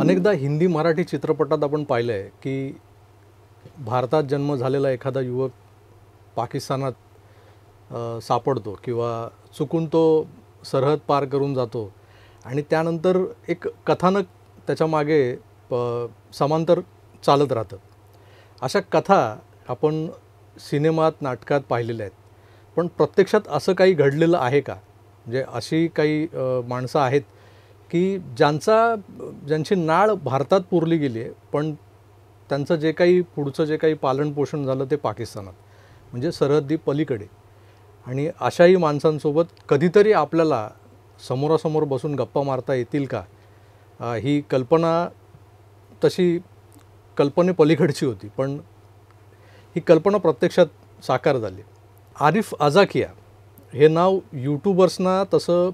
अनेकदा हिंदी मराठी चित्रपटात आपण पाहिलं आहे की भारतात जन्म झालेला एखादा युवक पाकिस्तानात सापडतो किंवा चुकून तो सरहद पार करून जातो आणि त्यानंतर एक कथानक त्याच्या मागे समांतर चालत राहतं. अशा कथा आपण सिनेमात नाटकात पाहिलेल्या आहेत, पण प्रत्यक्षात असं काही घडलेलं आहे का? म्हणजे अशी काही माणसं आहेत की ज्यांची नाळ भारतात पुरली गेली आहे, पण त्यांचं जे काही पुढचं जे काही पालनपोषण झालं ते पाकिस्तानात, म्हणजे सरहद्दी पलीकडे. आणि अशाही माणसांसोबत कधीतरी आपल्याला समोरासमोर बसून गप्पा मारता येतील का? ही कल्पना तशी कल्पनेपलीकडची होती, पण ही कल्पना प्रत्यक्षात साकार झाली. आरिफ अझाकिया हे नाव यूट्यूबर्सना तसं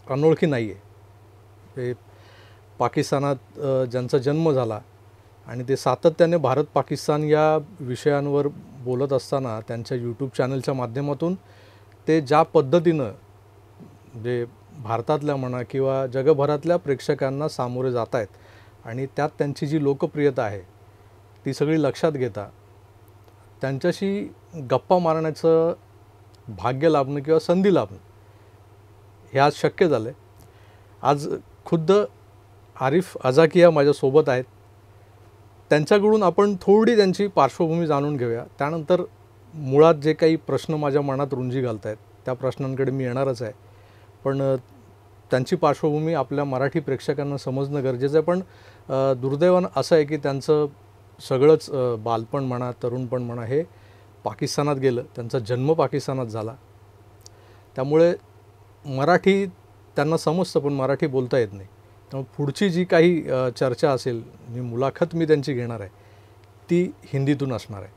अनोळखी नाही आहे. ते पाकिस्तानात ज्यांचा जन्म झाला आणि ते सातत्याने भारत पाकिस्तान या विषयांवर बोलत असताना त्यांच्या यूट्यूब चॅनलच्या माध्यमातून ते ज्या पद्धतीनं जे भारतातल्या म्हणा किंवा जगभरातल्या प्रेक्षकांना सामोरे जात आहेत आणि त्यात त्यांची जी लोकप्रियता आहे ती सगळी लक्षात घेता त्यांच्याशी गप्पा मारण्याचं भाग्य लाभणं किंवा संधी लाभणं हे आज शक्य झालं आहे. आज खुद्द आरिफ अझाकिया माझ्यासोबत आहेत. त्यांच्याकडून आपण थोडी त्यांची पार्श्वभूमी जाणून घेऊया. त्यानंतर मुळात जे काही प्रश्न माझ्या मनात रुंजी घालत आहेत त्या प्रश्नांकडे मी येणारच आहे, पण त्यांची पार्श्वभूमी आपल्या मराठी प्रेक्षकांना समजणं गरजेचं आहे. पण दुर्दैवानं असं आहे की त्यांचं सगळंच बालपण म्हणा, तरुणपण म्हणा हे पाकिस्तानात गेलं. त्यांचा जन्म पाकिस्तानात झाला, त्यामुळे मराठी त्यांना समजतं पण मराठी बोलता येत नाही. त्यामुळे पुढची जी काही चर्चा असेल, जी मुलाखत मी त्यांची घेणार आहे ती हिंदीतून असणार आहे.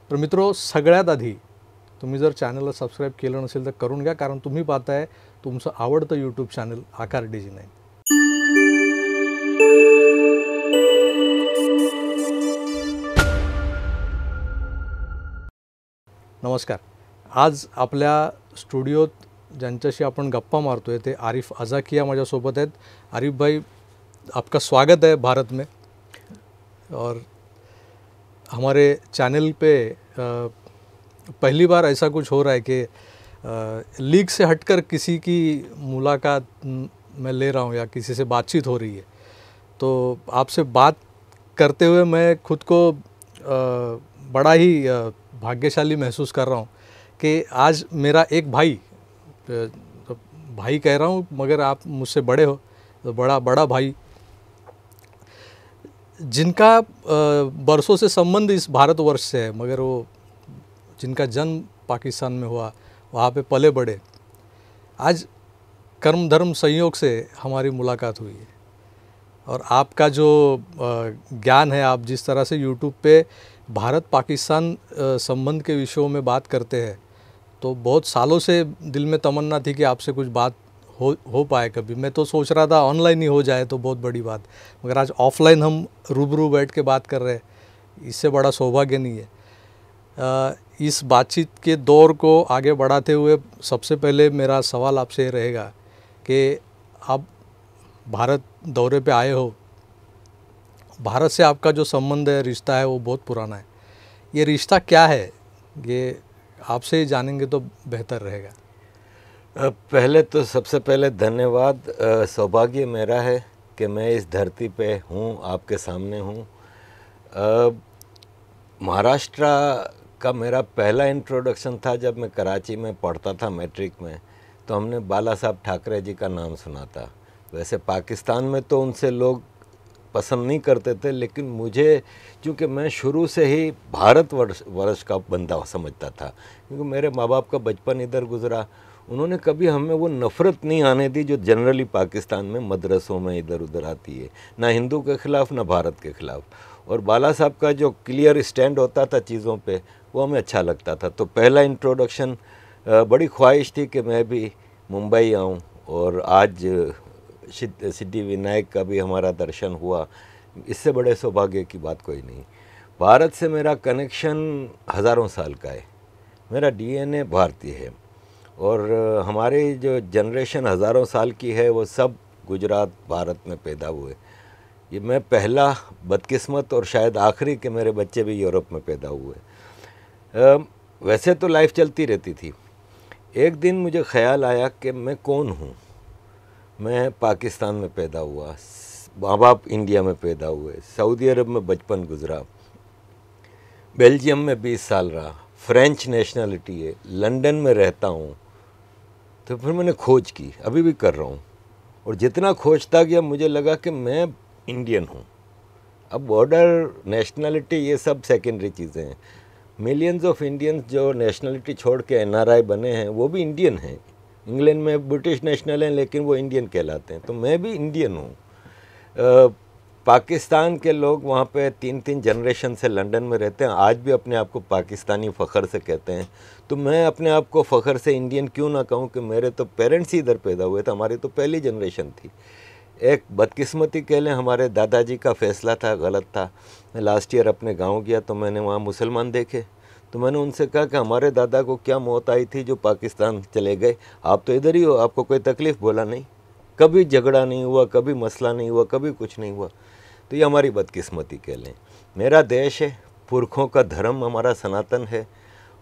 तर मित्रो, सगळ्यात आधी तुम्ही जर चॅनलला सबस्क्राईब केलं नसेल तर करून घ्या, कारण तुम्ही पाहताय तुमचं आवडतं यूट्यूब चॅनल आकार DG9. नमस्कार. आज आपल्या स्टुडियोत ज्यांच्याशी आपण गप्पा मारतोय ते आरिफ अझाकिया माझ्यासोबत आहेत. आरिफ भाई, आपका स्वागत है भारत में. और हमारे चैनल पे पहली बार ऐसा कुछ हो रहा है कि लीग से हटकर किसी की मुलाकात मैं ले रहा हूँ या किसी से बातचीत हो रही है, तो आपसे बात करते हुए मैं खुद को बड़ा ही भाग्यशाली महसूस कर रहा हूँ कि आज मेरा एक भाई, भाई कह रहा हूँ मगर आप मुझसे बड़े हो, तो बड़ा भाई, जिनका बरसों से संबंध इस भारतवर्ष से है, मगर वो जिनका जन्म पाकिस्तान में हुआ, वहाँ पे पले बड़े, आज कर्म धर्म संयोग से हमारी मुलाकात हुई है. और आपका जो ज्ञान है, आप जिस तरह से यूट्यूब पे भारत पाकिस्तान संबंध के विषयों में बात करते हैं, तो बहुत सालों से दिल में तमन्ना थी कि आपसे कुछ बात हो पाए कभी. मैं तो सोच रहा था ऑनलाइन ही हो जाए तो बहुत बड़ी बात, मगर आज ऑफलाइन हम रूबरू बैठ के बात कर रहे हैं, इससे बड़ा सौभाग्य नहीं है. इस बातचीत के दौर को आगे बढ़ाते हुए सबसे पहले मेरा सवाल आपसे ये रहेगा कि आप भारत दौरे पे आए हो, भारत से आपका जो संबंध है, रिश्ता है, वो बहुत पुराना है. ये रिश्ता क्या है, ये आपसे ही जानेंगे तो बेहतर रहेगा. पहले तो सबसे पहले धन्यवाद. सौभाग्य मेरा है कि मैं इस धरती पे हूँ, आपके सामने हूँ. महाराष्ट्र का मेरा पहला इंट्रोडक्शन था जब मैं कराची में पढ़ता था मैट्रिक में, तो हमने बाला साहब ठाकरे जी का नाम सुना था. वैसे पाकिस्तान में तो उनसे लोग पसंद नहीं करते थे, लेकिन मुझे चूँकि मैं शुरू से ही भारतवर्ष का बंदा समझता था, क्योंकि मेरे माँ बाप का बचपन इधर गुजरा, उन्होंने कभी हमें वो नफ़रत नहीं आने दी जो जनरली पाकिस्तान में मदरसों में इधर उधर आती है, ना हिंदू के ख़िलाफ़ ना भारत के ख़िलाफ़. और बाला साहब का जो क्लियर स्टैंड होता था चीज़ों पे, वो हमें अच्छा लगता था. तो पहला इंट्रोडक्शन, बड़ी ख्वाहिश थी कि मैं भी मुंबई आऊँ, और आज सिद्धिविनायक का भी हमारा दर्शन हुआ. इससे बड़े सौभाग्य की बात कोई नहीं. भारत से मेरा कनेक्शन हज़ारों साल का है. मेरा DNA भारतीय है, और हमारी जो जनरेशन हज़ारों साल की है वो सब गुजरात भारत में पैदा हुए. ये मैं पहला बदकिस्मत और शायद आखिरी कि मेरे बच्चे भी यूरोप में पैदा हुए। वैसे तो लाइफ चलती रहती थी। एक दिन मुझे ख्याल आया कि मैं कौन हूँ। मैं पाकिस्तान में पैदा हुआ, माँ बाप इंडिया में पैदा हुए, सऊदी अरब में बचपन गुजरा, बेल्जियम में 20 साल रहा, फ्रेंच नेशनलिटी है, लंदन में रहता हूँ। तो फिर मैंने खोज की, अभी भी कर रहा हूँ, और जितना खोजता गया मुझे लगा कि मैं इंडियन हूँ। अब बॉर्डर, नेशनलिटी, ये सब सेकेंडरी चीज़ें हैं। मिलियंस ऑफ इंडियंस जो नेशनलिटी छोड़ के एनआरआई बने हैं वो भी इंडियन हैं। इंग्लैंड में ब्रिटिश नेशनल हैं लेकिन वो इंडियन कहलाते हैं, तो मैं भी इंडियन हूँ। पाकिस्तान के लोग वहाँ पे 3-3 जनरेशन से लंदन में रहते हैं, आज भी अपने आप को पाकिस्तानी फ़ख्र से कहते हैं। तो मैं अपने आप को फ़ख्र से इंडियन क्यों ना कहूँ कि मेरे तो पेरेंट्स ही इधर पैदा हुए थे, हमारी तो पहली जनरेशन थी। एक बदकिस्मती कह लें, हमारे दादाजी का फ़ैसला था, गलत था। मैं लास्ट ईयर अपने गांव गया तो मैंने वहाँ मुसलमान देखे, तो मैंने उनसे कहा कि हमारे दादा को क्या मौत आई थी जो पाकिस्तान चले गए, आप तो इधर ही हो, आपको कोई तकलीफ़? बोला नहीं, कभी झगड़ा नहीं हुआ, कभी मसला नहीं हुआ, कभी कुछ नहीं हुआ। तो ये हमारी बदकिस्मती कह लें। मेरा देश है, पुरखों का धर्म हमारा सनातन है,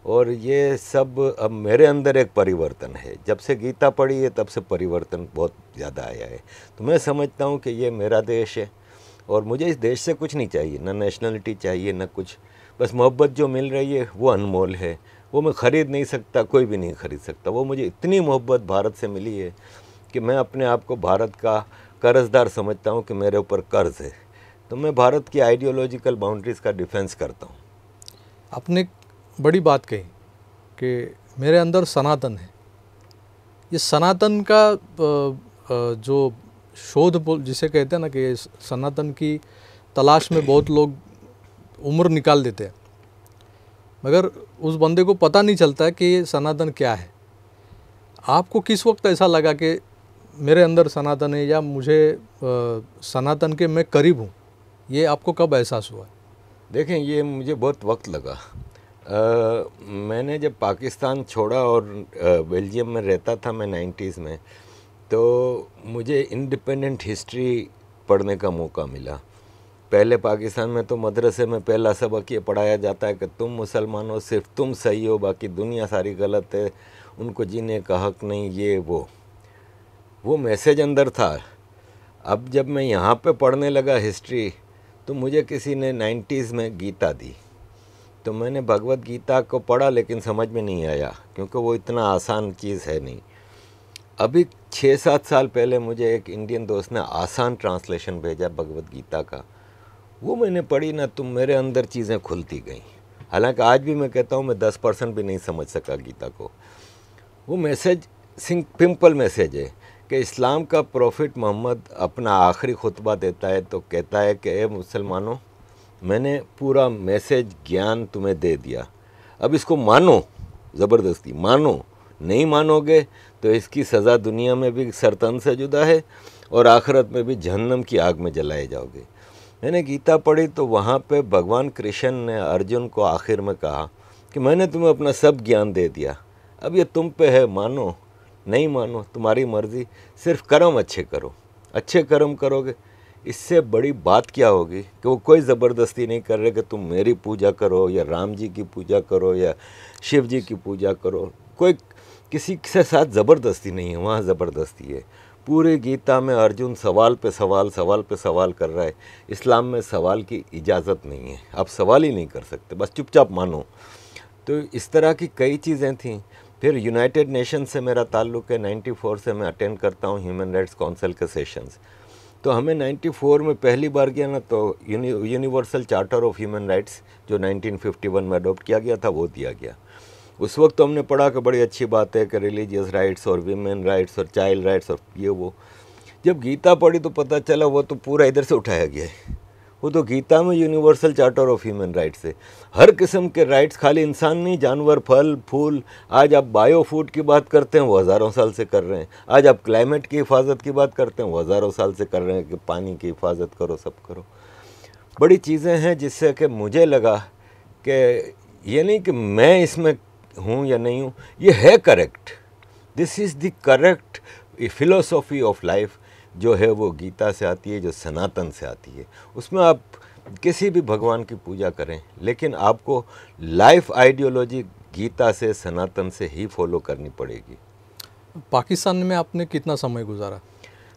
और ये सब अब मेरे अंदर एक परिवर्तन है। जब से गीता पढ़ी है तब से परिवर्तन बहुत ज़्यादा आया है। तो मैं समझता हूँ कि ये मेरा देश है और मुझे इस देश से कुछ नहीं चाहिए, ना नेशनलिटी चाहिए, ना कुछ। बस मोहब्बत जो मिल रही है वो अनमोल है, वो मैं ख़रीद नहीं सकता, कोई भी नहीं ख़रीद सकता। वो मुझे इतनी मोहब्बत भारत से मिली है कि मैं अपने आप को भारत का कर्ज़दार समझता हूँ कि मेरे ऊपर कर्ज़ है। तो मैं भारत की आइडियोलॉजिकल बाउंड्रीज़ का डिफेंस करता हूँ। आपने एक बड़ी बात कही कि मेरे अंदर सनातन है। ये सनातन का जो शोध जिसे कहते हैं ना कि सनातन की तलाश में बहुत लोग उम्र निकाल देते हैं, मगर उस बंदे को पता नहीं चलता है कि ये सनातन क्या है। आपको किस वक्त ऐसा लगा कि मेरे अंदर सनातन है या मुझे सनातन के मैं करीब हूँ? ये आपको कब एहसास हुआ? देखें, ये मुझे बहुत वक्त लगा। मैंने जब पाकिस्तान छोड़ा और बेल्जियम में रहता था मैं 90s में, तो मुझे इंडिपेंडेंट हिस्ट्री पढ़ने का मौका मिला। पहले पाकिस्तान में तो मदरसे में पहला सबक ये पढ़ाया जाता है कि तुम मुसलमान हो, सिर्फ तुम सही हो, बाकी दुनिया सारी गलत है, उनको जीने का हक नहीं, ये वो मैसेज अंदर था। अब जब मैं यहाँ पे पढ़ने लगा हिस्ट्री, तो मुझे किसी ने 90s में गीता दी, तो मैंने भगवत गीता को पढ़ा लेकिन समझ में नहीं आया, क्योंकि वो इतना आसान चीज़ है नहीं। अभी 6-7 साल पहले मुझे एक इंडियन दोस्त ने आसान ट्रांसलेशन भेजा भगवत गीता का, वो मैंने पढ़ी ना, तो मेरे अंदर चीज़ें खुलती गईं। हालांकि आज भी मैं कहता हूँ मैं 10% भी नहीं समझ सका गीता को। वो मैसेज सिंपल मैसेज है कि इस्लाम का प्रॉफिट मोहम्मद अपना आखिरी खुतबा देता है तो कहता है कि ए मुसलमानों, मैंने पूरा मैसेज ज्ञान तुम्हें दे दिया, अब इसको मानो, ज़बरदस्ती मानो, नहीं मानोगे तो इसकी सज़ा दुनिया में भी सरतन से जुदा है और आखिरत में भी जहन्नम की आग में जलाए जाओगे। मैंने गीता पढ़ी तो वहाँ पे भगवान कृष्ण ने अर्जुन को आखिर में कहा कि मैंने तुम्हें अपना सब ज्ञान दे दिया, अब ये तुम पे है, मानो नहीं मानो तुम्हारी मर्ज़ी, सिर्फ कर्म अच्छे करो, अच्छे कर्म करोगे, इससे बड़ी बात क्या होगी कि वो कोई ज़बरदस्ती नहीं कर रहे कि तुम मेरी पूजा करो या राम जी की पूजा करो या शिव जी की पूजा करो, कोई किसी के साथ ज़बरदस्ती नहीं है, वहाँ ज़बरदस्ती है। पूरी गीता में अर्जुन सवाल पे सवाल कर रहा है। इस्लाम में सवाल की इजाज़त नहीं है, आप सवाल ही नहीं कर सकते, बस चुपचाप मानो। तो इस तरह की कई चीज़ें थीं। फिर यूनाइटेड नेशन से मेरा ताल्लुक़ है, 94 से मैं अटेंड करता हूँ ह्यूमन राइट्स काउंसिल के सेशंस। तो हमें 94 में पहली बार गया ना, तो universal charter of human rights जो 1951 में अडॉप्ट किया गया था वो दिया गया। उस वक्त तो हमने पढ़ा कि बड़ी अच्छी बात है कि रिलीजियस राइट्स और वीमेन राइट्स और चाइल्ड राइट्स और ये वो। जब गीता पढ़ी तो पता चला वो तो पूरा इधर से उठाया गया है। वो तो गीता में universal charter of human rights है, हर किस्म के राइट्स, खाली इंसान नहीं, जानवर, फल फूल। आज आप बायो फूड की बात करते हैं वो हज़ारों साल से कर रहे हैं, आज आप क्लाइमेट की हिफाजत की बात करते हैं वो हज़ारों साल से कर रहे हैं कि पानी की हिफाजत करो, सब करो। बड़ी चीज़ें हैं जिससे कि मुझे लगा कि ये नहीं कि मैं इसमें हूँ या नहीं हूँ, ये है correct, this is the correct philosophy of life जो है वो गीता से आती है, जो सनातन से आती है। उसमें आप किसी भी भगवान की पूजा करें, लेकिन आपको लाइफ आइडियोलॉजी गीता से, सनातन से ही फॉलो करनी पड़ेगी। पाकिस्तान में आपने कितना समय गुजारा?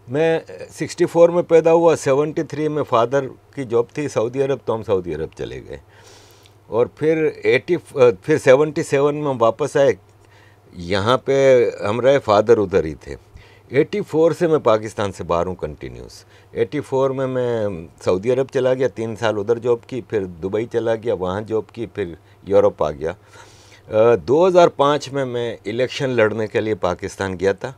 मैं 64 में पैदा हुआ, 73 में फादर की जॉब थी सऊदी अरब, तो हम सऊदी अरब चले गए। और फिर 77 में हम वापस आए, यहाँ पे हम रहे, फादर उधर ही थे। 84 से मैं पाकिस्तान से बाहर हूँ कंटिन्यूस। 84 में मैं सऊदी अरब चला गया, 3 साल उधर जॉब की, फिर दुबई चला गया, वहाँ जॉब की, फिर यूरोप आ गया। 2005 में मैं इलेक्शन लड़ने के लिए पाकिस्तान गया था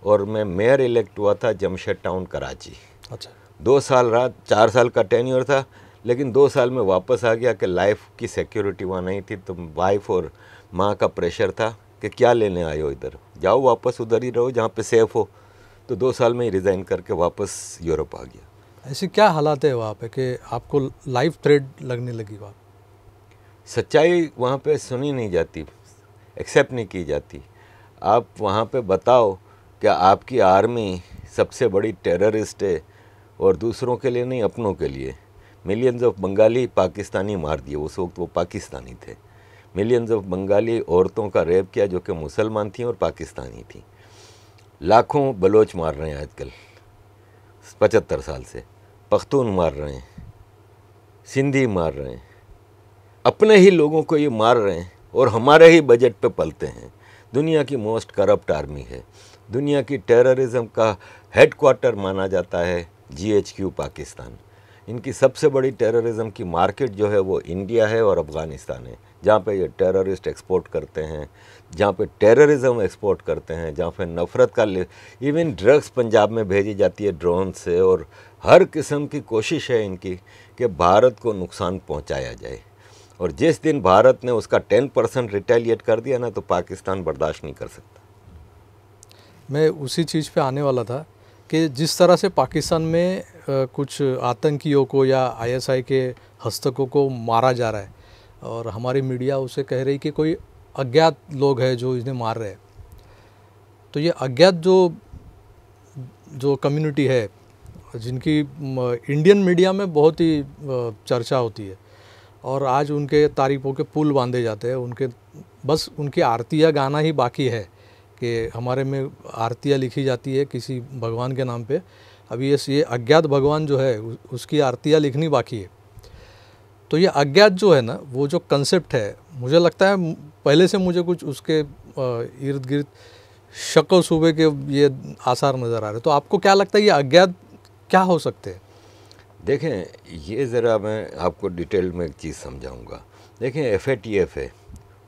और मैं मेयर इलेक्ट हुआ था जमशेद टाउन कराची। अच्छा। 2 साल रहा, 4 साल का टेन्योर था, लेकिन 2 साल में वापस आ गया कि लाइफ की सिक्योरिटी वहाँ नहीं थी। तो वाइफ और माँ का प्रेशर था कि क्या लेने आए हो इधर, जाओ वापस उधर ही रहो जहाँ पे सेफ हो। तो 2 साल में ही रिज़ाइन करके वापस यूरोप आ गया। ऐसी क्या हालात है वहाँ पे कि आपको लाइफ थ्रेट लगने लगी वहाँ? सच्चाई वहाँ पे सुनी नहीं जाती, एक्सेप्ट नहीं की जाती। आप वहाँ पे बताओ कि आपकी आर्मी सबसे बड़ी टेररिस्ट है और दूसरों के लिए नहीं, अपनों के लिए। मिलियंस ऑफ बंगाली पाकिस्तानी मार दिए, उस वक्त वो पाकिस्तानी थे। मिलियंस ऑफ बंगाली औरतों का रेप किया जो कि मुसलमान थी और पाकिस्तानी थी। लाखों बलोच मार रहे हैं आजकल 75 साल से, पख्तून मार रहे हैं, सिंधी मार रहे हैं, अपने ही लोगों को ये मार रहे हैं और हमारे ही बजट पे पलते हैं। दुनिया की मोस्ट करप्ट आर्मी है, दुनिया की टेररिज्म का हेडक्वार्टर माना जाता है GHQ पाकिस्तान। इनकी सबसे बड़ी टेररिज्म की मार्केट जो है वो इंडिया है और अफ़गानिस्तान है, जहाँ पे ये टेररिस्ट एक्सपोर्ट करते हैं, जहाँ पे टेररिज्म एक्सपोर्ट करते हैं, जहाँ पे नफ़रत का इवन ड्रग्स पंजाब में भेजी जाती है ड्रोन से। और हर किस्म की कोशिश है इनकी कि भारत को नुकसान पहुँचाया जाए। और जिस दिन भारत ने उसका 10% रिटेलिएट कर दिया ना, तो पाकिस्तान बर्दाश्त नहीं कर सकता। मैं उसी चीज़ पे आने वाला था कि जिस तरह से पाकिस्तान में कुछ आतंकियों को या ISI के हस्तकों को मारा जा रहा है और हमारी मीडिया उसे कह रही कि कोई अज्ञात लोग हैं जो इन्हें मार रहे हैं, तो ये अज्ञात जो कम्युनिटी है जिनकी इंडियन मीडिया में बहुत ही चर्चा होती है और आज उनके तारीफों के पुल बांधे जाते हैं, उनके बस उनकी आरतियाँ गाना ही बाकी है कि हमारे में आरतियाँ लिखी जाती है किसी भगवान के नाम पे। अभी ये अज्ञात भगवान जो है उसकी आरतियाँ लिखनी बाकी है। तो ये अज्ञात जो है ना, वो जो कंसेप्ट है, मुझे लगता है पहले से मुझे कुछ उसके इर्द गिर्द शक व शुबे के ये आसार नज़र आ रहे। तो आपको क्या लगता है ये अज्ञात क्या हो सकते हैं? देखें, ये ज़रा मैं आपको डिटेल में एक चीज़ समझाऊंगा। देखें, FATF है,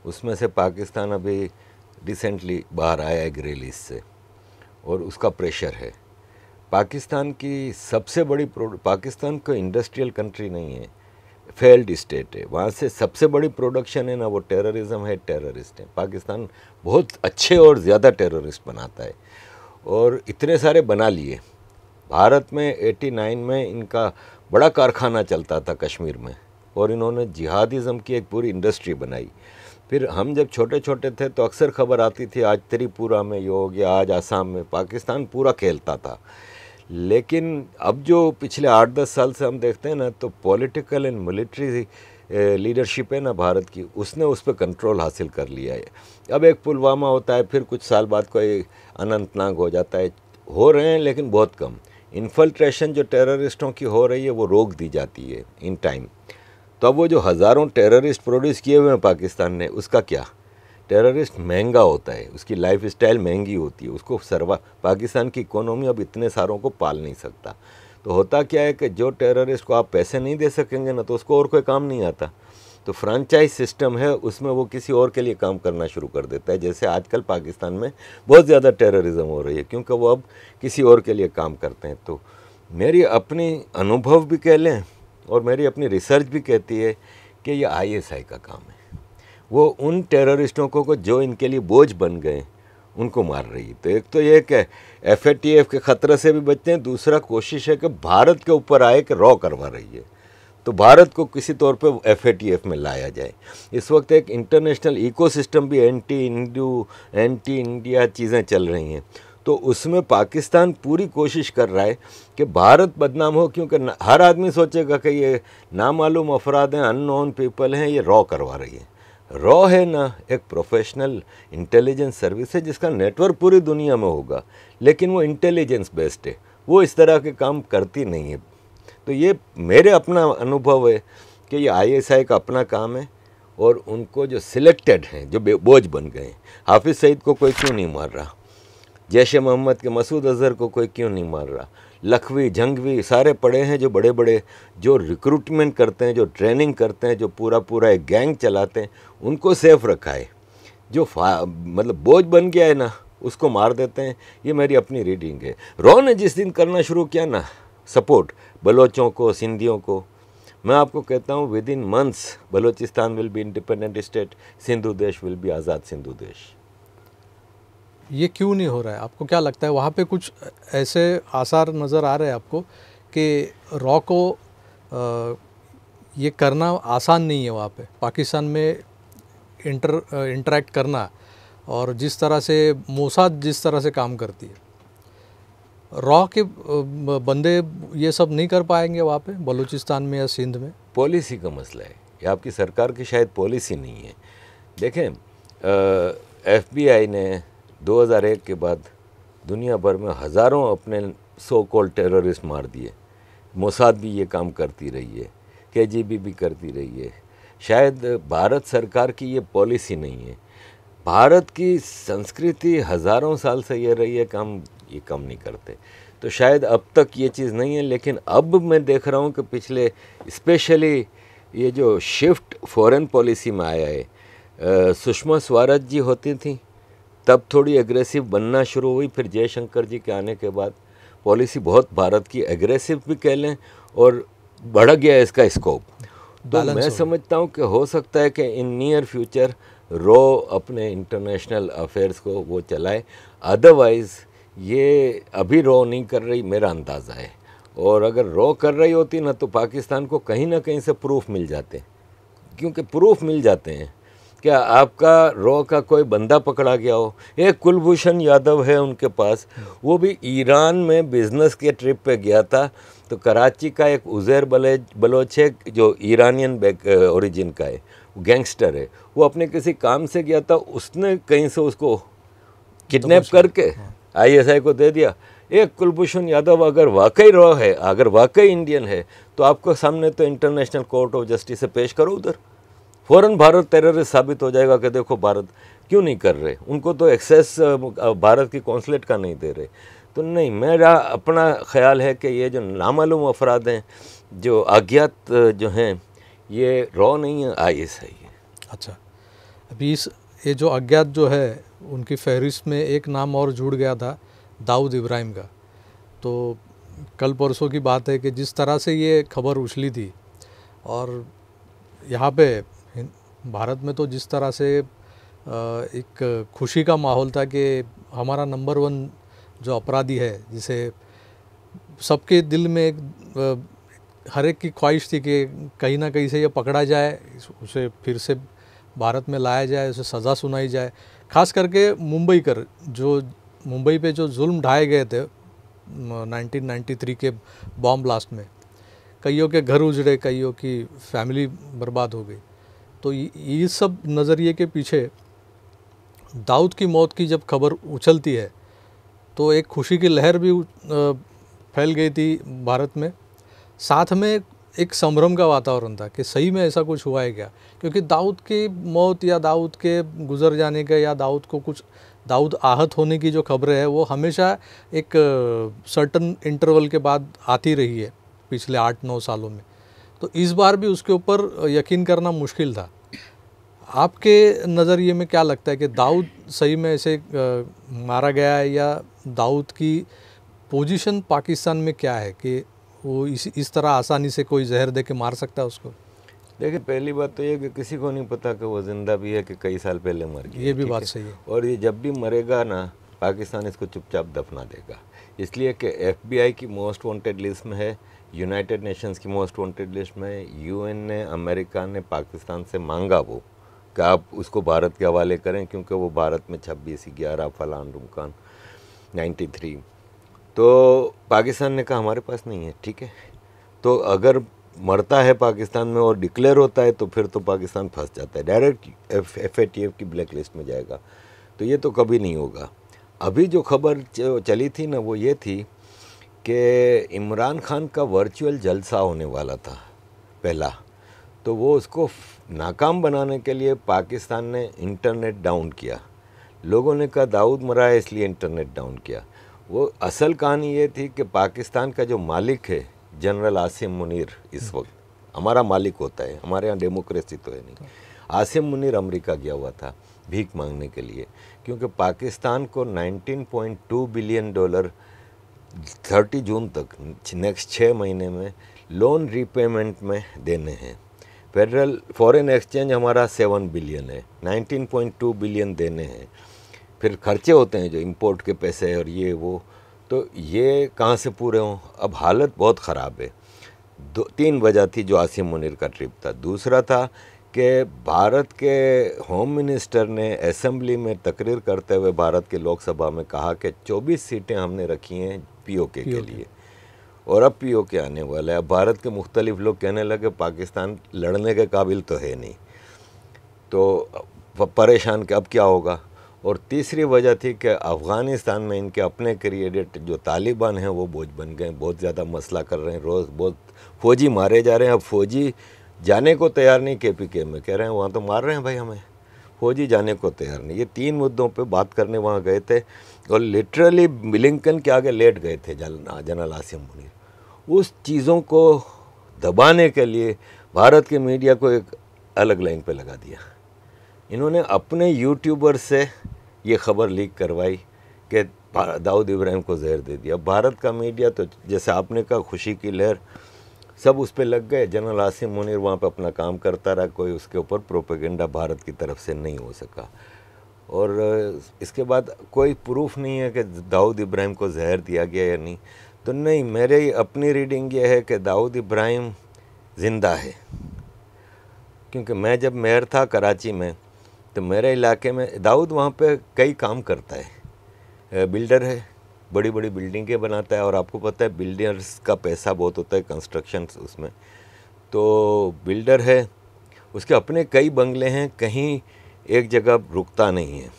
उसमें से पाकिस्तान अभी रिसेंटली बाहर आया है रिलीज से और उसका प्रेशर है। पाकिस्तान की सबसे बड़ी पाकिस्तान कोई इंडस्ट्रियल कंट्री नहीं है, फेल्ड स्टेट है। वहाँ से सबसे बड़ी प्रोडक्शन है ना, वो टेररिज्म है, टेररिस्ट है। पाकिस्तान बहुत अच्छे और ज़्यादा टेररिस्ट बनाता है और इतने सारे बना लिए। भारत में 89 में इनका बड़ा कारखाना चलता था कश्मीर में और इन्होंने जिहादिज़म की एक पूरी इंडस्ट्री बनाई। फिर हम जब छोटे छोटे थे तो अक्सर खबर आती थी आज त्रिपुरा में ये हो गया, आज आसाम में, पाकिस्तान पूरा खेलता था। लेकिन अब जो पिछले 8-10 साल से हम देखते हैं ना, तो पॉलिटिकल एंड मिलिट्री लीडरशिप है ना भारत की, उसने उस पर कंट्रोल हासिल कर लिया है। अब एक पुलवामा होता है, फिर कुछ साल बाद कोई अनंतनाग हो जाता है, हो रहे हैं लेकिन बहुत कम। इन्फिल्ट्रेशन जो टेररिस्टों की हो रही है वो रोक दी जाती है इन टाइम। तो अब वो जो हज़ारों टेररिस्ट प्रोड्यूस किए हुए हैं पाकिस्तान ने, उसका क्या? टेररिस्ट महंगा होता है, उसकी लाइफ स्टाइल महंगी होती है, उसको पाकिस्तान की इकोनॉमी अब इतने सारों को पाल नहीं सकता। तो होता क्या है कि जो टेररिस्ट को आप पैसे नहीं दे सकेंगे ना, तो उसको और कोई काम नहीं आता। तो फ्रेंचाइज सिस्टम है, उसमें वो किसी और के लिए काम करना शुरू कर देता है। जैसे आजकल पाकिस्तान में बहुत ज़्यादा टेररिज्म हो रही है क्योंकि वो अब किसी और के लिए काम करते हैं। तो मेरी अपनी अनुभव भी कह लें और मेरी अपनी रिसर्च भी कहती है कि ये ISI का काम है। वो उन टेररिस्टों को जो इनके लिए बोझ बन गए उनको मार रही है। तो एक तो ये कि FATF के ख़तरे से भी बचते हैं, दूसरा कोशिश है कि भारत के ऊपर आए कि रॉ करवा रही है, तो भारत को किसी तौर पे FATF में लाया जाए। इस वक्त एक इंटरनेशनल इकोसिस्टम भी एंटी इंडिया चीज़ें चल रही हैं। तो उसमें पाकिस्तान पूरी कोशिश कर रहा है कि भारत बदनाम हो, क्योंकि हर आदमी सोचेगा कि ये नामालूम अफराद हैं, अननोन पीपल हैं, ये रॉ करवा रही है। रॉ है ना एक प्रोफेशनल इंटेलिजेंस सर्विस है जिसका नेटवर्क पूरी दुनिया में होगा, लेकिन वो इंटेलिजेंस बेस्ड है, वो इस तरह के काम करती नहीं है। तो ये मेरे अपना अनुभव है कि ये आईएसआई का अपना काम है, और उनको जो सिलेक्टेड हैं, जो बोझ बन गए, हाफिज़ सईद को कोई क्यों नहीं मार रहा, जैश ए मोहम्मद के मसूद अज़हर को कोई क्यों नहीं मार रहा, लखवी जंगवी सारे पड़े हैं जो बड़े बड़े जो रिक्रूटमेंट करते हैं, जो ट्रेनिंग करते हैं, जो पूरा पूरा एक गैंग चलाते हैं, उनको सेफ रखा है। जो मतलब बोझ बन गया है ना, उसको मार देते हैं। ये मेरी अपनी रीडिंग है। रॉ ने जिस दिन करना शुरू किया ना सपोर्ट बलोचों को, सिंधियों को, मैं आपको कहता हूँ with in months Balochistan will be independent state, Sindhu देश विल बी आज़ाद सिंधु देश। ये क्यों नहीं हो रहा है? आपको क्या लगता है वहाँ पे कुछ ऐसे आसार नज़र आ रहे हैं आपको कि रॉ को ये करना आसान नहीं है वहाँ पे पाकिस्तान में इंटरेक्ट करना, और जिस तरह से मोसाद जिस तरह से काम करती है, रॉ के बंदे ये सब नहीं कर पाएंगे वहाँ पे बलूचिस्तान में या सिंध में? पॉलिसी का मसला है, ये आपकी सरकार की शायद पॉलिसी नहीं है। देखें, एफबीआई ने 2001 के बाद दुनिया भर में हज़ारों अपने सो कॉल्ड टेररिस्ट मार दिए। मोसाद भी ये काम करती रही है, केजीबी भी करती रही है। शायद भारत सरकार की ये पॉलिसी नहीं है। भारत की संस्कृति हज़ारों साल से ये रही है कि हम ये कम नहीं करते, तो शायद अब तक ये चीज़ नहीं है। लेकिन अब मैं देख रहा हूँ कि पिछले स्पेशली ये जो शिफ्ट फॉरेन पॉलिसी में आया है, सुषमा स्वराज जी होती थी तब थोड़ी एग्रेसिव बनना शुरू हुई, फिर जयशंकर जी के आने के बाद पॉलिसी बहुत भारत की एग्रेसिव भी कह लें और बढ़ गया इसका स्कोप। तो मैं समझता हूँ कि हो सकता है कि इन नियर फ्यूचर रॉ अपने इंटरनेशनल अफेयर्स को वो चलाए, अदरवाइज़ ये अभी रॉ नहीं कर रही, मेरा अंदाज़ा है। और अगर रॉ कर रही होती ना तो पाकिस्तान को कहीं ना कहीं से प्रूफ मिल जाते, क्योंकि प्रूफ मिल जाते हैं। क्या आपका रॉ का कोई बंदा पकड़ा गया हो, एक कुलभूषण यादव है उनके पास, वो भी ईरान में बिज़नेस के ट्रिप पे गया था, तो कराची का एक उज़ैर बलोच है जो ईरानियन ओरिजिन का है, गैंगस्टर है, वो अपने किसी काम से गया था, उसने कहीं से उसको किडनैप करके आईएसआई को दे दिया। एक कुलभूषण यादव अगर वाकई रॉ है, अगर वाकई इंडियन है, तो आपको सामने तो इंटरनेशनल कोर्ट ऑफ जस्टिस से पेश करो, उधर फ़ौरन भारत टेररिस्ट साबित हो जाएगा कि देखो भारत क्यों नहीं कर रहे, उनको तो एक्सेस भारत की कौंसलेट का नहीं दे रहे। तो नहीं, मेरा अपना ख्याल है कि ये जो नामालूम अफराद हैं, जो अज्ञात जो हैं, ये रॉ नहीं है, आईएसआई है। अच्छा, अभी ये जो अज्ञात जो है उनकी फहरिस्त में एक नाम और जुड़ गया था, दाऊद इब्राहिम का। तो कल परसों की बात है कि जिस तरह से ये खबर उछली थी, और यहाँ पे भारत में तो जिस तरह से एक खुशी का माहौल था कि हमारा नंबर 1 जो अपराधी है, जिसे सबके दिल में एक हर एक की ख्वाहिश थी कि कहीं ना कहीं से ये पकड़ा जाए, उसे फिर से भारत में लाया जाए, उसे सज़ा सुनाई जाए। खास करके मुंबई पे जो जुल्म ढाए गए थे 1993 के बॉम्ब ब्लास्ट में, कईयों के घर उजड़े, कईयों की फैमिली बर्बाद हो गई। तो ये सब नज़रिए के पीछे दाऊद की मौत की जब खबर उछलती है तो एक खुशी की लहर भी फैल गई थी भारत में, साथ में एक संभ्रम का वातावरण था कि सही में ऐसा कुछ हुआ है क्या। क्योंकि दाऊद की मौत या दाऊद के गुजर जाने का या दाऊद आहत होने की जो खबरें हैं वो हमेशा एक सर्टन इंटरवल के बाद आती रही है पिछले 8-9 सालों में। तो इस बार भी उसके ऊपर यकीन करना मुश्किल था। आपके नज़रिए में क्या लगता है कि दाऊद सही में ऐसे मारा गया है, या दाऊद की पोजीशन पाकिस्तान में क्या है कि वो इस तरह आसानी से कोई जहर दे के मार सकता है उसको? देखिए, पहली बात तो ये कि किसी को नहीं पता कि वो ज़िंदा भी है कि कई साल पहले मर गया। ये भी बात सही है। और ये जब भी मरेगा ना, पाकिस्तान इसको चुपचाप दफना देगा, इसलिए कि एफबीआई की मोस्ट वांटेड लिस्ट में है, यूनाइटेड नेशंस की मोस्ट वांटेड लिस्ट में है, यूएन ने, अमेरिका ने पाकिस्तान से मांगा वो कि आप उसको भारत के हवाले करें, क्योंकि वो भारत में 26/11 फलान रुमकान। 93। तो पाकिस्तान ने कहा हमारे पास नहीं है, ठीक है। तो अगर मरता है पाकिस्तान में और डिक्लेयर होता है तो फिर तो पाकिस्तान फंस जाता है, डायरेक्ट FATF की ब्लैक लिस्ट में जाएगा। तो ये तो कभी नहीं होगा। अभी जो खबर चली थी ना वो ये थी कि इमरान खान का वर्चुअल जलसा होने वाला था पहला, तो वो उसको नाकाम बनाने के लिए पाकिस्तान ने इंटरनेट डाउन किया। लोगों ने कहा दाऊद मरा है इसलिए इंटरनेट डाउन किया। वो असल कहानी ये थी कि पाकिस्तान का जो मालिक है जनरल आसिम मुनीर, इस वक्त हमारा मालिक होता है, हमारे यहाँ डेमोक्रेसी तो है नहीं। आसिम मुनीर अमेरिका गया हुआ था भीख मांगने के लिए, क्योंकि पाकिस्तान को $19.2 बिलियन 30 जून तक नेक्स्ट 6 महीने में लोन रीपेमेंट में देने हैं। फेडरल फॉरेन एक्सचेंज हमारा 7 बिलियन है, 19.2 बिलियन देने हैं। फिर खर्चे होते हैं जो इंपोर्ट के पैसे और ये वो, तो ये कहाँ से पूरे हों। अब हालत बहुत ख़राब है। 3 वजह थी जो आसिम मुनीर का ट्रिप था। दूसरा था कि भारत के होम मिनिस्टर ने असेंबली में तकरीर करते हुए भारत के लोकसभा में कहा कि 24 सीटें हमने रखी हैं POK के लिए और अब POK आने वाला है। अब भारत के मुख्तलिफ लोग कहने लगे पाकिस्तान लड़ने के काबिल तो है नहीं, तो परेशान कि अब क्या होगा। और तीसरी वजह थी कि अफ़गानिस्तान में इनके अपने क्रिएटेड जो तालिबान हैं वो बोझ बन गए, बहुत ज़्यादा मसला कर रहे हैं, रोज़ बहुत फ़ौजी मारे जा रहे हैं। अब फ़ौजी जाने को तैयार नहीं, KPK में कह रहे हैं वहाँ तो मार रहे हैं भाई हमें, फ़ौजी जाने को तैयार नहीं। ये 3 मुद्दों पे बात करने वहाँ गए थे और लिटरली ब्लिंकन के आगे लेट गए थे जनरल आसिम मुनीर। उस चीज़ों को दबाने के लिए भारत के मीडिया को एक अलग लाइन पे लगा दिया। इन्होंने अपने यूट्यूबर से ये खबर लीक करवाई कि दाऊद इब्राहिम को जहर दे दिया। भारत का मीडिया तो जैसे आपने कहा खुशी की लहर, सब उस पर लग गए। जनरल आसिम मुनीर वहाँ पे अपना काम करता रहा, कोई उसके ऊपर प्रोपेगेंडा भारत की तरफ से नहीं हो सका। और इसके बाद कोई प्रूफ नहीं है कि दाऊद इब्राहिम को जहर दिया गया या नहीं। तो नहीं, मेरी अपनी रीडिंग ये है कि दाऊद इब्राहिम ज़िंदा है, क्योंकि मैं जब मेयर था कराची में तो मेरे इलाके में दाऊद वहाँ पे कई काम करता है, बिल्डर है, बड़ी बड़ी बिल्डिंगें बनाता है। और आपको पता है बिल्डर्स का पैसा बहुत होता है कंस्ट्रक्शन उसमें, तो बिल्डर है, उसके अपने कई बंगले हैं, कहीं एक जगह रुकता नहीं है।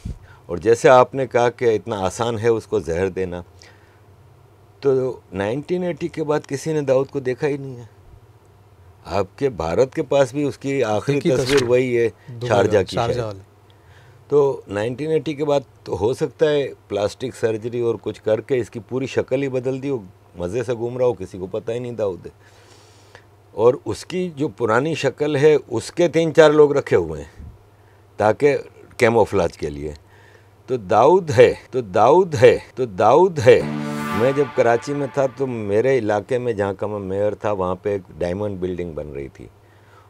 और जैसे आपने कहा कि इतना आसान है उसको जहर देना, तो 1980 के बाद किसी ने दाऊद को देखा ही नहीं है। आपके भारत के पास भी उसकी आखिरी तस्वीर वही है, शारजा की शायद। तो 1980 के बाद तो हो सकता है प्लास्टिक सर्जरी और कुछ करके इसकी पूरी शक्ल ही बदल दी हो, मज़े से घूम रहा हो, किसी को पता ही नहीं दाऊद है। और उसकी जो पुरानी शक्ल है उसके 3-4 लोग रखे हुए हैं ताकि कैमोफ्लाज के लिए। तो दाऊद है, तो दाऊद है, तो दाऊद है। मैं जब कराची में था तो मेरे इलाके में जहाँ का मैं मेयर था वहाँ पे एक डायमंड बिल्डिंग बन रही थी,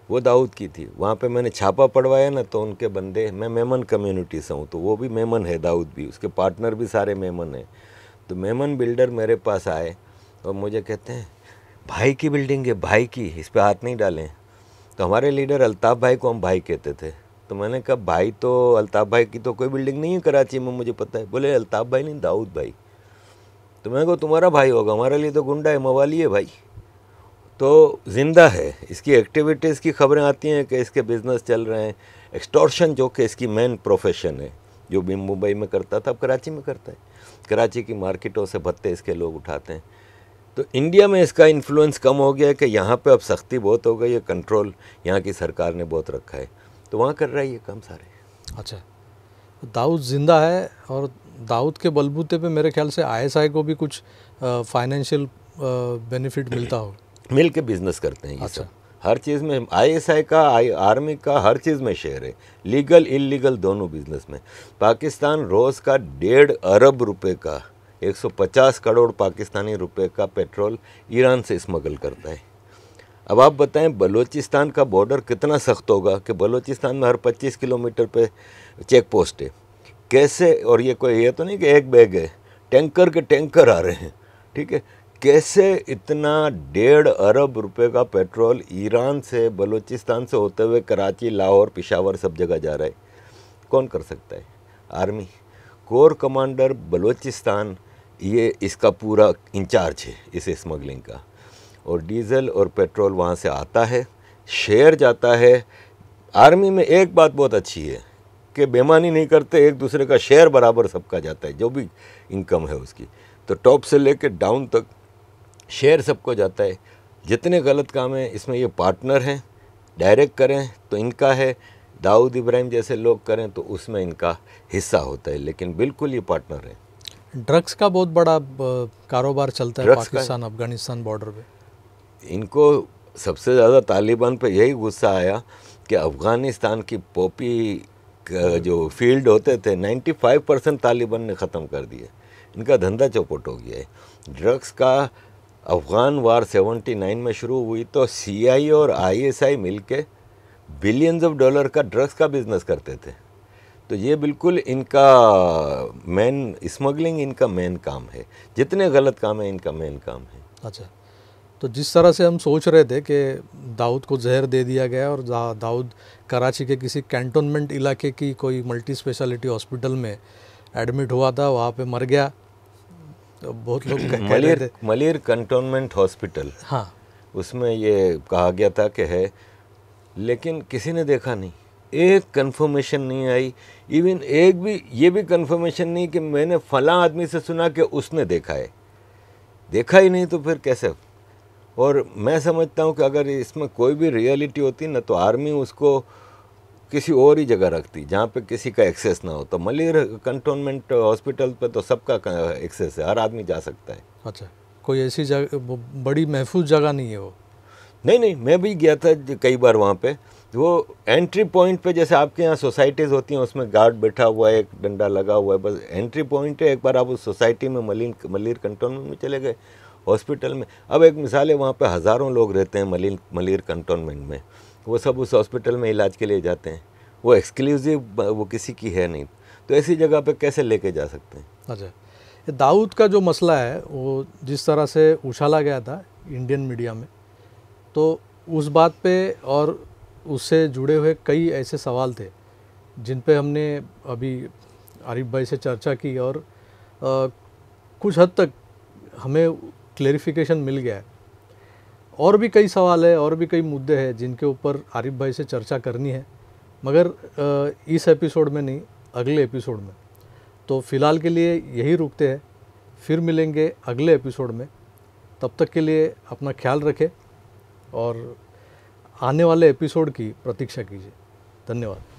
वो दाऊद की थी। वहाँ पे मैंने छापा पड़वाया ना, तो उनके बंदे, मैं मेमन कम्युनिटी से हूँ तो वो भी मेमन है, दाऊद भी, उसके पार्टनर भी सारे मेमन हैं। तो मेमन बिल्डर मेरे पास आए और मुझे कहते हैं भाई की बिल्डिंग है, भाई की, इस पर हाथ नहीं डालें। तो हमारे लीडर अल्ताफ़ भाई को हम भाई कहते थे। तो मैंने कहा भाई तो अल्ताफ़ भाई की तो कोई बिल्डिंग नहीं है कराची में, मुझे पता है। बोले अल्ताफ़ भाई नहीं, दाऊद भाई। तो मैं को तुम्हारा भाई होगा, हमारे लिए तो गुंडा है, मवाली है भाई। तो ज़िंदा है, इसकी एक्टिविटीज़ की खबरें आती हैं कि इसके बिज़नेस चल रहे हैं। एक्सटॉर्शन जो कि इसकी मेन प्रोफेशन है, जो भी मुंबई में करता था अब कराची में करता है। कराची की मार्केटों से भत्ते इसके लोग उठाते हैं। तो इंडिया में इसका इन्फ्लुएंस कम हो गया है कि यहाँ पे अब सख्ती बहुत हो गई है, कंट्रोल यहाँ की सरकार ने बहुत रखा है, तो वहाँ कर रहा है ये काम सारे। अच्छा, दाऊद ज़िंदा है और दाऊद के बलबूते पे मेरे ख्याल से ISI को भी कुछ फाइनेंशियल बेनिफिट मिलता हो, मिल के बिजनेस करते हैं ये। अच्छा। सब हर चीज़ में ISI का, आर्मी का, हर चीज़ में शेयर है, लीगल इलीगल दोनों बिजनेस में। पाकिस्तान रोज़ का 1.5 अरब रुपए का, 150 करोड़ पाकिस्तानी रुपए का पेट्रोल ईरान से स्मगल करता है। अब आप बताएं बलूचिस्तान का बॉर्डर कितना सख्त होगा कि बलूचिस्तान में हर 25 किलोमीटर पे चेक पोस्ट है, कैसे। और ये कोई ये तो नहीं कि एक बैग है, टैंकर के टैंकर आ रहे हैं, ठीक है। कैसे इतना 1.5 अरब रुपए का पेट्रोल ईरान से, बलूचिस्तान से होते हुए कराची, लाहौर, पेशावर सब जगह जा रहा है, कौन कर सकता है? आर्मी। कोर कमांडर बलूचिस्तान ये इसका पूरा इंचार्ज है इस स्मगलिंग का, और डीजल और पेट्रोल वहाँ से आता है, शेयर जाता है। आर्मी में एक बात बहुत अच्छी है कि बेईमानी नहीं करते, एक दूसरे का शेयर बराबर सबका जाता है, जो भी इनकम है उसकी। तो टॉप से लेकर डाउन तक शेयर सबको जाता है। जितने गलत काम हैं इसमें ये पार्टनर हैं, डायरेक्ट करें तो इनका है, दाऊद इब्राहिम जैसे लोग करें तो उसमें इनका हिस्सा होता है, लेकिन बिल्कुल ये पार्टनर हैं। ड्रग्स का बहुत बड़ा कारोबार चलता है ड्रग्स का- पाकिस्तान अफगानिस्तान बॉर्डर पे। इनको सबसे ज़्यादा तालिबान पे यही गुस्सा आया कि अफ़गानिस्तान की पॉपी जो फील्ड होते थे 95% तालिबान ने ख़त्म कर दिए। इनका धंधा चौपट हो गया है ड्रग्स का। अफ़गान वार 79 में शुरू हुई तो CIA और ISI मिलके बिलियंस ऑफ डॉलर का ड्रग्स का बिजनेस करते थे। तो ये बिल्कुल इनका मेन, स्मगलिंग इनका मेन काम है। जितने गलत काम है इनका मेन काम है। अच्छा, तो जिस तरह से हम सोच रहे थे कि दाऊद को जहर दे दिया गया और दाऊद कराची के किसी कैंटोनमेंट इलाके की कोई मल्टी स्पेशलिटी हॉस्पिटल में एडमिट हुआ था, वहाँ पे मर गया, तो बहुत लोग कह रहे थे। मलिर कंटोनमेंट हॉस्पिटल, हाँ, उसमें ये कहा गया था कि है, लेकिन किसी ने देखा नहीं, एक कंफर्मेशन नहीं आई। इवन एक भी ये भी कंफर्मेशन नहीं कि मैंने फलां आदमी से सुना कि उसने देखा है, देखा ही नहीं तो फिर कैसे। और मैं समझता हूँ कि अगर इसमें कोई भी रियलिटी होती ना तो आर्मी उसको किसी और ही जगह रखती जहाँ पे किसी का एक्सेस ना हो। तो मलिर कंटोनमेंट हॉस्पिटल पे तो सबका एक्सेस है, हर आदमी जा सकता है। अच्छा, कोई ऐसी जगह बड़ी महफूज जगह नहीं है वो? नहीं, मैं भी गया था कई बार वहाँ पे। वो एंट्री पॉइंट पे जैसे आपके यहाँ सोसाइटीज़ होती हैं, उसमें गार्ड बैठा हुआ है, एक डंडा लगा हुआ है, बस एंट्री पॉइंट है। एक बार आप उस सोसाइटी में मलिर कंटोनमेंट में चले गए, हॉस्पिटल में। अब एक मिसाल है, वहाँ पे हज़ारों लोग रहते हैं मलिर कंटोनमेंट में, वो सब उस हॉस्पिटल में इलाज के लिए जाते हैं। वो एक्सक्लूसिव वो किसी की है नहीं, तो ऐसी जगह पे कैसे लेके जा सकते हैं। अच्छा, ये दाऊद का जो मसला है वो जिस तरह से उछाला गया था इंडियन मीडिया में, तो उस बात पे और उससे जुड़े हुए कई ऐसे सवाल थे जिन पे हमने अभी आरिफ भाई से चर्चा की, और कुछ हद तक हमें क्लेरिफिकेशन मिल गया है। और भी कई सवाल है और भी कई मुद्दे हैं जिनके ऊपर आरिफ भाई से चर्चा करनी है, मगर इस एपिसोड में नहीं, अगले एपिसोड में। तो फ़िलहाल के लिए यही रुकते हैं, फिर मिलेंगे अगले एपिसोड में। तब तक के लिए अपना ख्याल रखें और आने वाले एपिसोड की प्रतीक्षा कीजिए। धन्यवाद।